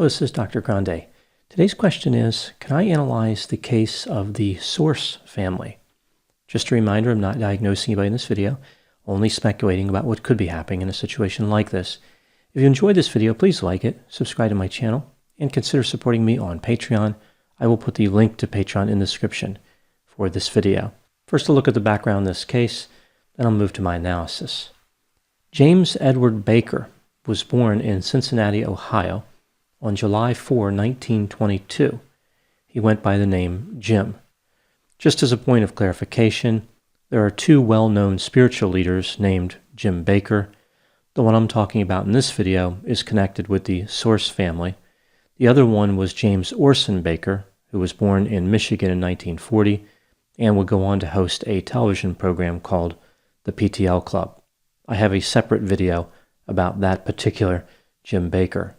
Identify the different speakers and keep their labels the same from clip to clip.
Speaker 1: Hello, this is Dr. Grande. Today's question is, can I analyze the case of the Source family? Just a reminder, I'm not diagnosing anybody in this video, only speculating about what could be happening in a situation like this. If you enjoyed this video, please like it, subscribe to my channel, and consider supporting me on Patreon. I will put the link to Patreon in the description for this video. First, a look at the background of this case, then I'll move to my analysis. James Edward Baker was born in Cincinnati, Ohio, on July 4, 1922. He went by the name Jim. Just as a point of clarification, there are two well-known spiritual leaders named Jim Baker. The one I'm talking about in this video is connected with the Source family. The other one was James Orson Baker, who was born in Michigan in 1940 and would go on to host a television program called the PTL Club. I have a separate video about that particular Jim Baker.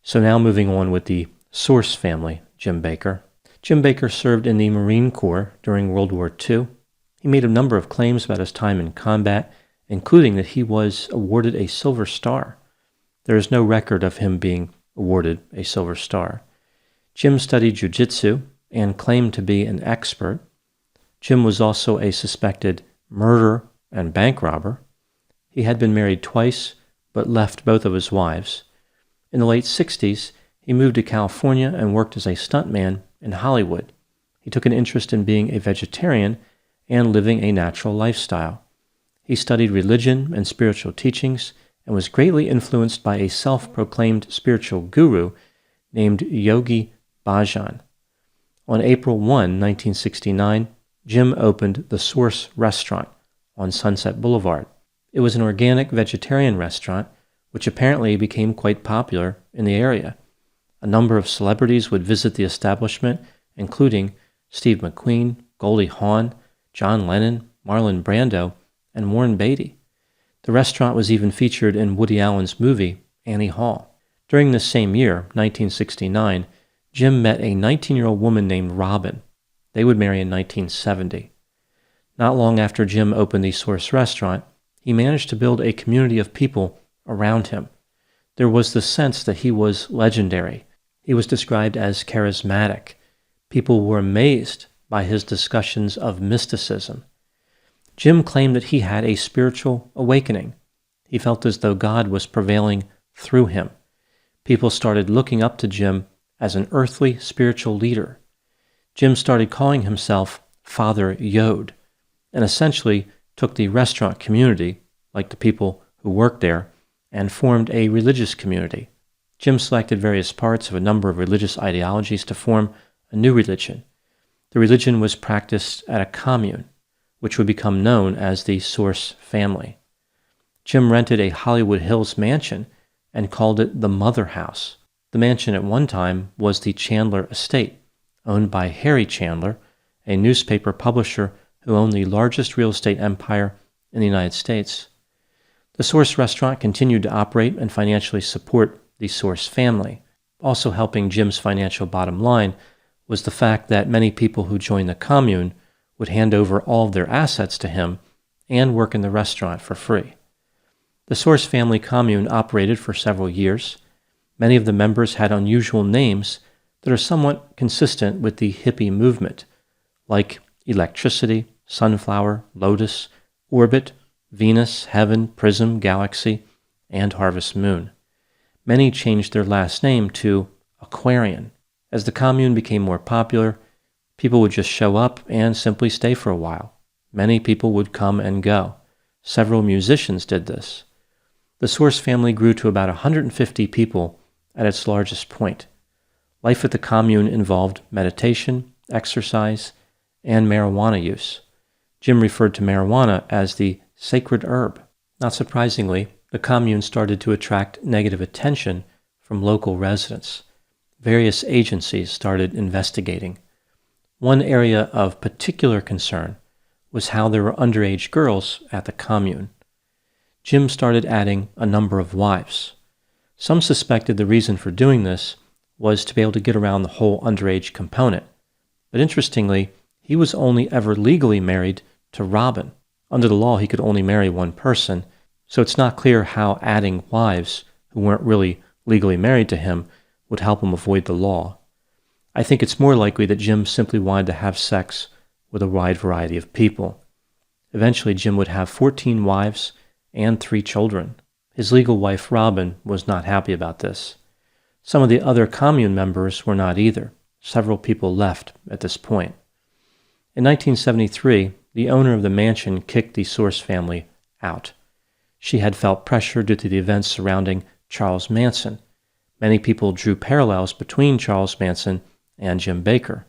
Speaker 1: So now moving on with the Source family, Jim Baker. Jim Baker served in the Marine Corps during World War II. He made a number of claims about his time in combat, including that he was awarded a Silver Star. There is no record of him being awarded a Silver Star. Jim studied jiu-jitsu and claimed to be an expert. Jim was also a suspected murderer and bank robber. He had been married twice, but left both of his wives. In the late 60s, he moved to California and worked as a stuntman in Hollywood. He took an interest in being a vegetarian and living a natural lifestyle. He studied religion and spiritual teachings and was greatly influenced by a self-proclaimed spiritual guru named Yogi Bhajan. On April 1, 1969, Jim opened the Source restaurant on Sunset Boulevard. It was an organic vegetarian restaurant, which apparently became quite popular in the area. A number of celebrities would visit the establishment, including Steve McQueen, Goldie Hawn, John Lennon, Marlon Brando, and Warren Beatty. The restaurant was even featured in Woody Allen's movie, Annie Hall. During this same year, 1969, Jim met a 19-year-old woman named Robin. They would marry in 1970. Not long after Jim opened the Source restaurant, he managed to build a community of people around him. There was the sense that he was legendary. He was described as charismatic. People were amazed by his discussions of mysticism. Jim claimed that he had a spiritual awakening. He felt as though God was prevailing through him. People started looking up to Jim as an earthly spiritual leader. Jim started calling himself Father Yod, and essentially took the restaurant community, like the people who worked there, and formed a religious community. Jim selected various parts of a number of religious ideologies to form a new religion. The religion was practiced at a commune, which would become known as the Source family. Jim rented a Hollywood Hills mansion and called it the Mother House. The mansion at one time was the Chandler Estate, owned by Harry Chandler, a newspaper publisher who owned the largest real estate empire in the United States. The Source restaurant continued to operate and financially support the Source family. Also helping Jim's financial bottom line was the fact that many people who joined the commune would hand over all of their assets to him and work in the restaurant for free. The Source family commune operated for several years. Many of the members had unusual names that are somewhat consistent with the hippie movement, like Electricity, Sunflower, Lotus, Orbit, Venus, Heaven, Prism, Galaxy, and Harvest Moon. Many changed their last name to Aquarian. As the commune became more popular, people would just show up and simply stay for a while. Many people would come and go. Several musicians did this. The Source family grew to about 150 people at its largest point. Life at the commune involved meditation, exercise, and marijuana use. Jim referred to marijuana as the sacred herb. Not surprisingly, the commune started to attract negative attention from local residents. Various agencies started investigating. One area of particular concern was how there were underage girls at the commune. Jim started adding a number of wives. Some suspected the reason for doing this was to be able to get around the whole underage component. But interestingly, he was only ever legally married to Robin. Under the law, he could only marry one person, so it's not clear how adding wives who weren't really legally married to him would help him avoid the law. I think it's more likely that Jim simply wanted to have sex with a wide variety of people. Eventually, Jim would have 14 wives and 3 children. His legal wife, Robin, was not happy about this. Some of the other commune members were not either. Several people left at this point. In 1973, the owner of the mansion kicked the Source family out. She had felt pressure due to the events surrounding Charles Manson. Many people drew parallels between Charles Manson and Jim Bakker.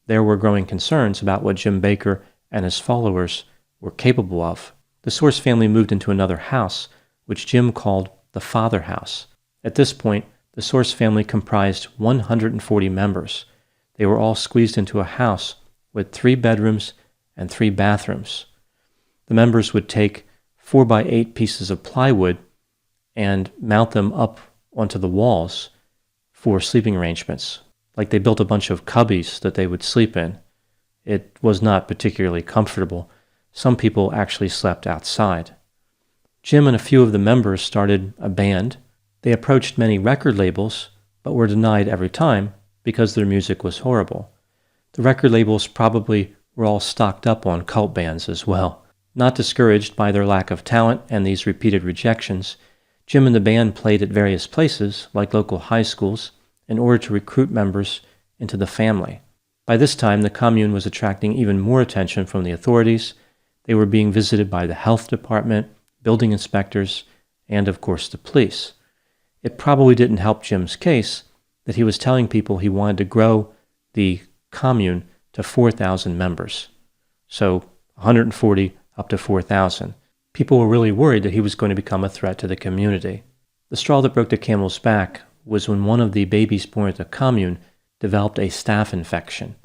Speaker 1: There were growing concerns about what Jim Bakker and his followers were capable of. The Source family moved into another house, which Jim called the Father House. At this point, the Source family comprised 140 members. They were all squeezed into a house with 3 bedrooms and 3 bathrooms. The members would take 4x8 pieces of plywood and mount them up onto the walls for sleeping arrangements. Like they built a bunch of cubbies that they would sleep in. It was not particularly comfortable. Some people actually slept outside. Jim and a few of the members started a band. They approached many record labels, but were denied every time because their music was horrible. The record labels probably were all stocked up on cult bands as well. Not discouraged by their lack of talent and these repeated rejections, Jim and the band played at various places, like local high schools, in order to recruit members into the family. By this time, the commune was attracting even more attention from the authorities. They were being visited by the health department, building inspectors, and of course the police. It probably didn't help Jim's case that he was telling people he wanted to grow the commune to 4,000 members. So 140 up to 4,000. People were really worried that he was going to become a threat to the community. The straw that broke the camel's back was when one of the babies born at the commune developed a staph infection.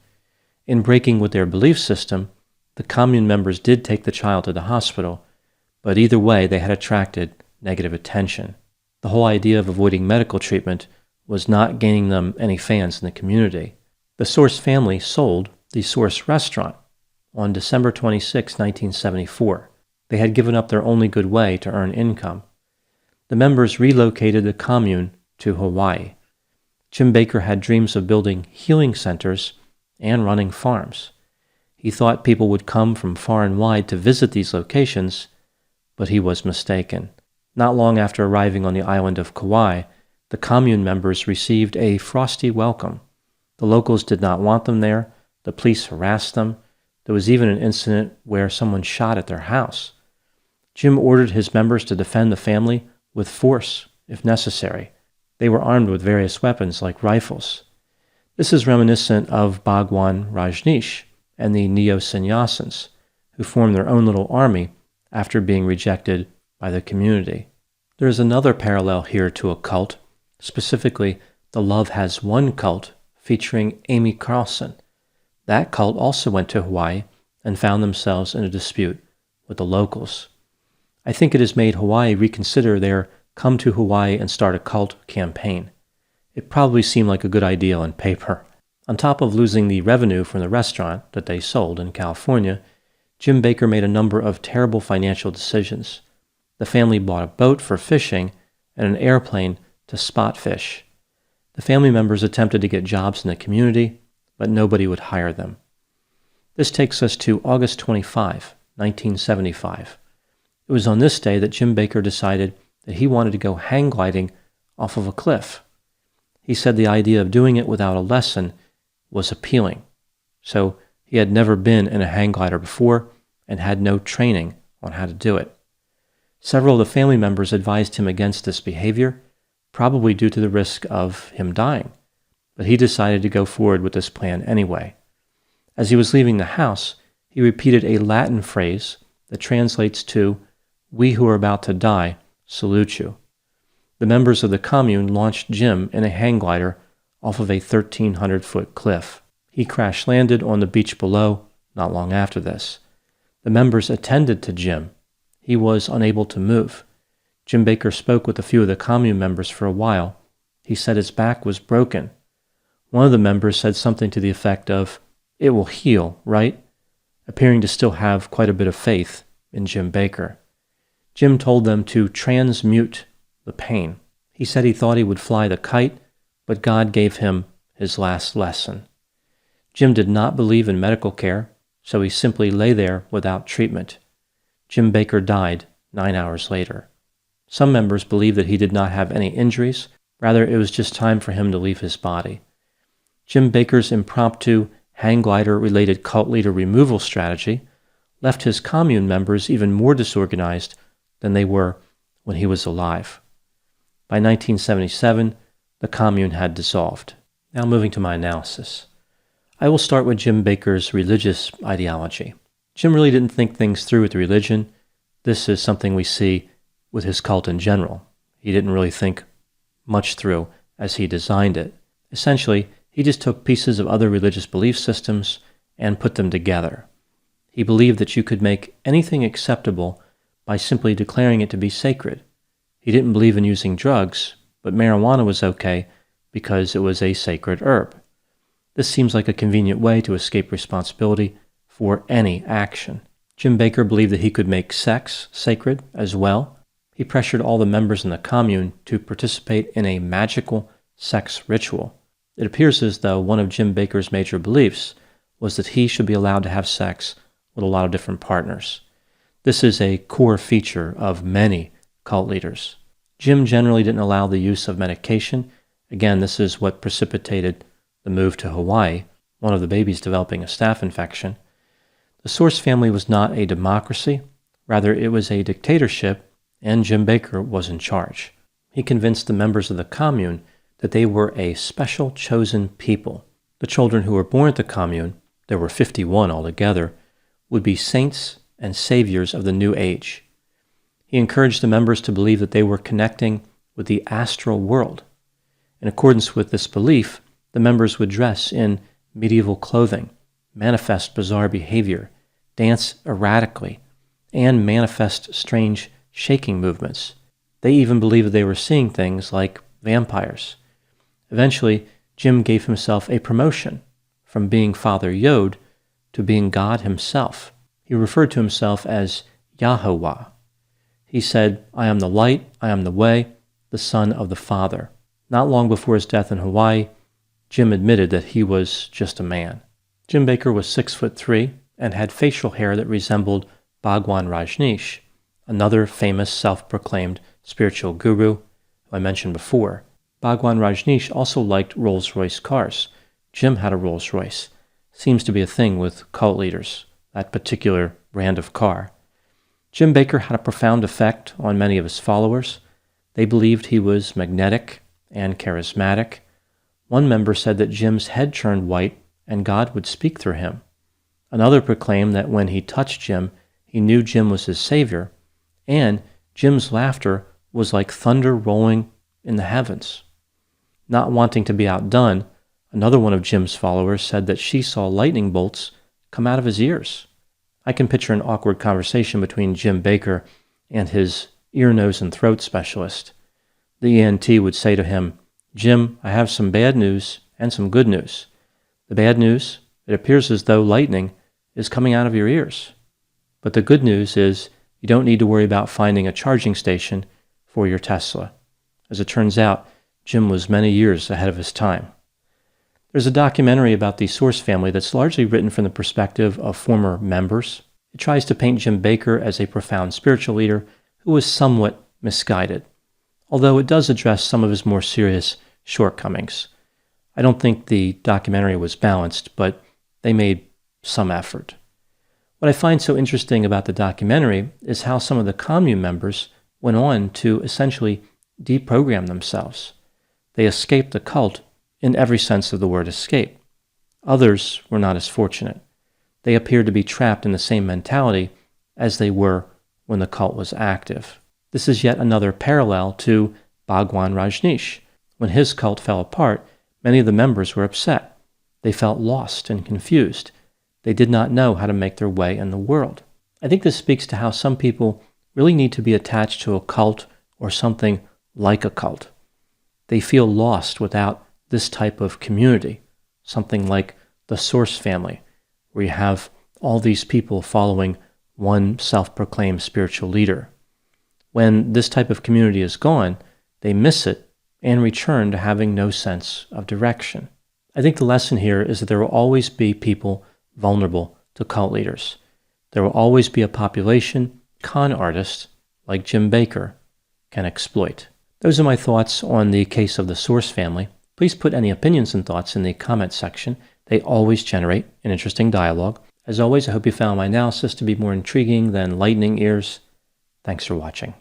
Speaker 1: In breaking with their belief system, the commune members did take the child to the hospital, but either way they had attracted negative attention. The whole idea of avoiding medical treatment was not gaining them any fans in the community. The Source family sold the Source restaurant on December 26, 1974. They had given up their only good way to earn income. The members relocated the commune to Hawaii. Jim Bakker had dreams of building healing centers and running farms. He thought people would come from far and wide to visit these locations, but he was mistaken. Not long after arriving on the island of Kauai, the commune members received a frosty welcome. The locals did not want them there. The police harassed them. There was even an incident where someone shot at their house. Jim ordered his members to defend the family with force, if necessary. They were armed with various weapons like rifles. This is reminiscent of Bhagwan Rajneesh and the Neo-Sannyasins, who formed their own little army after being rejected by the community. There is another parallel here to a cult, specifically the Love Has Won cult featuring Amy Carlson. That cult also went to Hawaii and found themselves in a dispute with the locals. I think it has made Hawaii reconsider their Come to Hawaii and Start a Cult campaign. It probably seemed like a good idea on paper. On top of losing the revenue from the restaurant that they sold in California, Jim Bakker made a number of terrible financial decisions. The family bought a boat for fishing and an airplane to spot fish. The family members attempted to get jobs in the community, but nobody would hire them. This takes us to August 25, 1975. It was on this day that Jim Bakker decided that he wanted to go hang gliding off of a cliff. He said the idea of doing it without a lesson was appealing. So he had never been in a hang glider before and had no training on how to do it. Several of the family members advised him against this behavior, probably due to the risk of him dying, but he decided to go forward with this plan anyway. As he was leaving the house, he repeated a Latin phrase that translates to, "We who are about to die salute you." The members of the commune launched Jim in a hang glider off of a 1,300-foot cliff. He crash-landed on the beach below not long after this. The members attended to Jim. He was unable to move. Jim Bakker spoke with a few of the commune members for a while. He said his back was broken. One of the members said something to the effect of, "It will heal, right?" appearing to still have quite a bit of faith in Jim Bakker. Jim told them to transmute the pain. He said he thought he would fly the kite, but God gave him his last lesson. Jim did not believe in medical care, so he simply lay there without treatment. Jim Bakker died 9 hours later. Some members believe that he did not have any injuries, rather it was just time for him to leave his body. Jim Bakker's impromptu hang glider-related cult leader removal strategy left his commune members even more disorganized than they were when he was alive. By 1977, the commune had dissolved. Now moving to my analysis. I will start with Jim Bakker's religious ideology. Jim really didn't think things through with religion. This is something we see with his cult in general. He didn't really think much through as he designed it. Essentially, he just took pieces of other religious belief systems and put them together. He believed that you could make anything acceptable by simply declaring it to be sacred. He didn't believe in using drugs, but marijuana was okay because it was a sacred herb. This seems like a convenient way to escape responsibility for any action. Jim Bakker believed that he could make sex sacred as well. He pressured all the members in the commune to participate in a magical sex ritual. It appears as though one of Jim Bakker's major beliefs was that he should be allowed to have sex with a lot of different partners. This is a core feature of many cult leaders. Jim generally didn't allow the use of medication. Again, this is what precipitated the move to Hawaii, one of the babies developing a staph infection. The Source family was not a democracy. Rather, it was a dictatorship, and Jim Bakker was in charge. He convinced the members of the commune that they were a special chosen people. The children who were born at the commune, there were 51 altogether, would be saints and saviors of the new age. He encouraged the members to believe that they were connecting with the astral world. In accordance with this belief, the members would dress in medieval clothing, manifest bizarre behavior, dance erratically, and manifest strange shaking movements. They even believed that they were seeing things like vampires. Eventually, Jim gave himself a promotion from being Father Yod to being God himself. He referred to himself as Yahweh. He said, "I am the light, I am the way, the Son of the Father." Not long before his death in Hawaii, Jim admitted that he was just a man. Jim Bakker was 6'3" and had facial hair that resembled Bhagwan Rajneesh, another famous self-proclaimed spiritual guru who I mentioned before. Bhagwan Rajneesh also liked Rolls-Royce cars. Jim had a Rolls-Royce. Seems to be a thing with cult leaders, that particular brand of car. Jim Bakker had a profound effect on many of his followers. They believed he was magnetic and charismatic. One member said that Jim's head turned white and God would speak through him. Another proclaimed that when he touched Jim, he knew Jim was his savior, and Jim's laughter was like thunder rolling in the heavens. Not wanting to be outdone, another one of Jim's followers said that she saw lightning bolts come out of his ears. I can picture an awkward conversation between Jim Bakker and his ear, nose, and throat specialist. The ENT would say to him, "Jim, I have some bad news and some good news. The bad news, it appears as though lightning is coming out of your ears. But the good news is you don't need to worry about finding a charging station for your Tesla." As it turns out, Jim was many years ahead of his time. There's a documentary about the Source family that's largely written from the perspective of former members. It tries to paint Jim Bakker as a profound spiritual leader who was somewhat misguided, although it does address some of his more serious shortcomings. I don't think the documentary was balanced, but they made some effort. What I find so interesting about the documentary is how some of the commune members went on to essentially deprogram themselves. They escaped the cult in every sense of the word escape. Others were not as fortunate. They appeared to be trapped in the same mentality as they were when the cult was active. This is yet another parallel to Bhagwan Rajneesh. When his cult fell apart, many of the members were upset. They felt lost and confused. They did not know how to make their way in the world. I think this speaks to how some people really need to be attached to a cult or something like a cult. They feel lost without this type of community, something like the Source family, where you have all these people following one self-proclaimed spiritual leader. When this type of community is gone, they miss it and return to having no sense of direction. I think the lesson here is that there will always be people vulnerable to cult leaders. There will always be a population con artists like Jim Bakker can exploit. Those are my thoughts on the case of the Source family. Please put any opinions and thoughts in the comment section. They always generate an interesting dialogue. As always, I hope you found my analysis to be more intriguing than lightning ears. Thanks for watching.